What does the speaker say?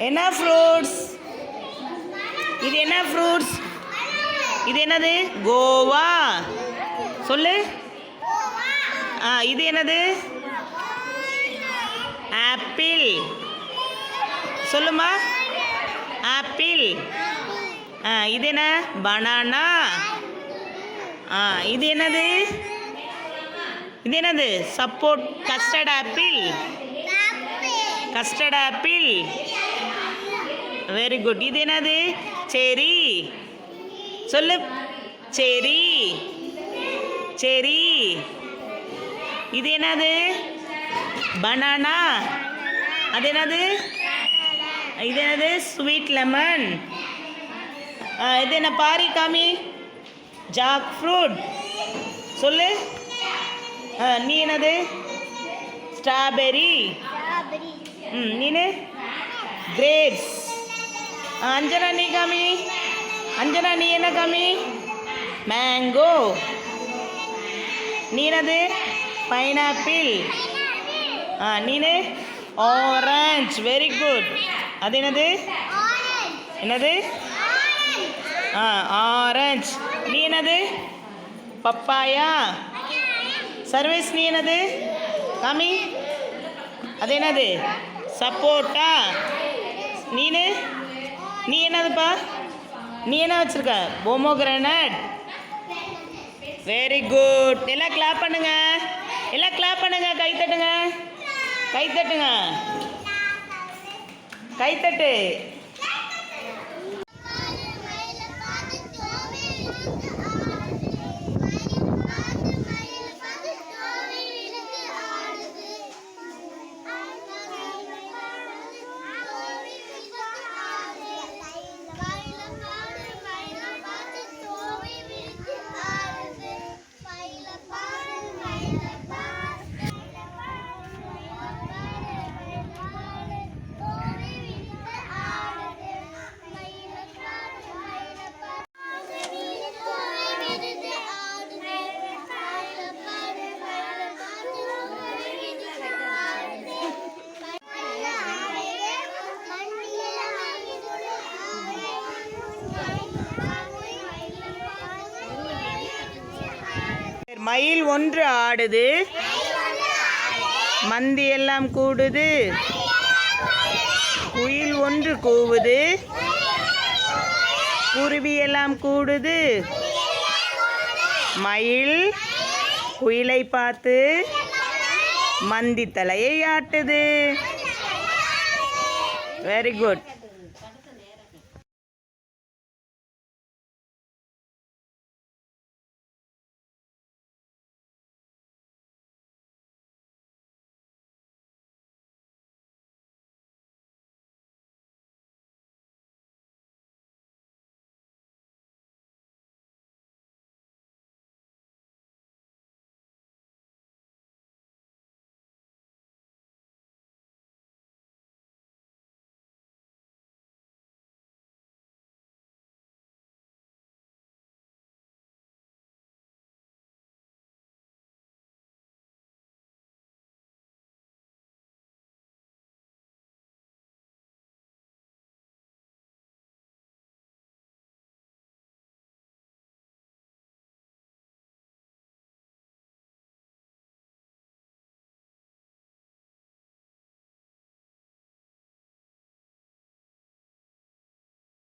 என்ன ஃப்ரூட்ஸ்? இது என்ன ஃப்ரூட்ஸ்? இது என்னது? கோவா. சொல்லு. இது என்னது? ஆப்பிள். சொல்லுமா. ஆப்பிள். இது என்ன? பனானா. இது என்னது? இது என்னது? Support. Custard apple. Custard apple. Very good. இது என்னது? செரி. சொல்லு. செரி. செரி. இது என்னது? பனானா. அது என்னது? இது என்னது? Sweet lemon. இது என்ன? பாரி காமி. Jackfruit. சொல்லு. நீ என்னது? ஸ்ட்ராபெரி. நீனு? கிரேப்ஸ். அஞ்சனா நீ காமி. அஞ்சனா நீ என்ன காமி? மேங்கோ. நீ என்னது? பைனாப்பிள். நீனு? ஆரஞ்ச். Very good. அது என்னது? என்னது? ஆரஞ்ச். நீ என்னது? பப்பாயா. சர்வேஸ் நீ என்னது? காமி. அது என்னது? சப்போட்டா. நீனு? நீ என்னதுப்பா? நீ என்ன வச்சுருக்க? பொமோகிரானட். Very good. எல்லாம் கிளாப் பண்ணுங்க. எல்லாம் கிளாப் பண்ணுங்க. கை தட்டுங்க. கை தட்டுங்க. கைத்தட்டு. மயில் ஒன்று ஆடுது, மந்தி எல்லாம் கூடுது, குயில் ஒன்று கூவுது, குருவி எல்லாம் கூடுது, மயில் குயிலை பார்த்து மந்தி தலையை ஆட்டுது. Very good.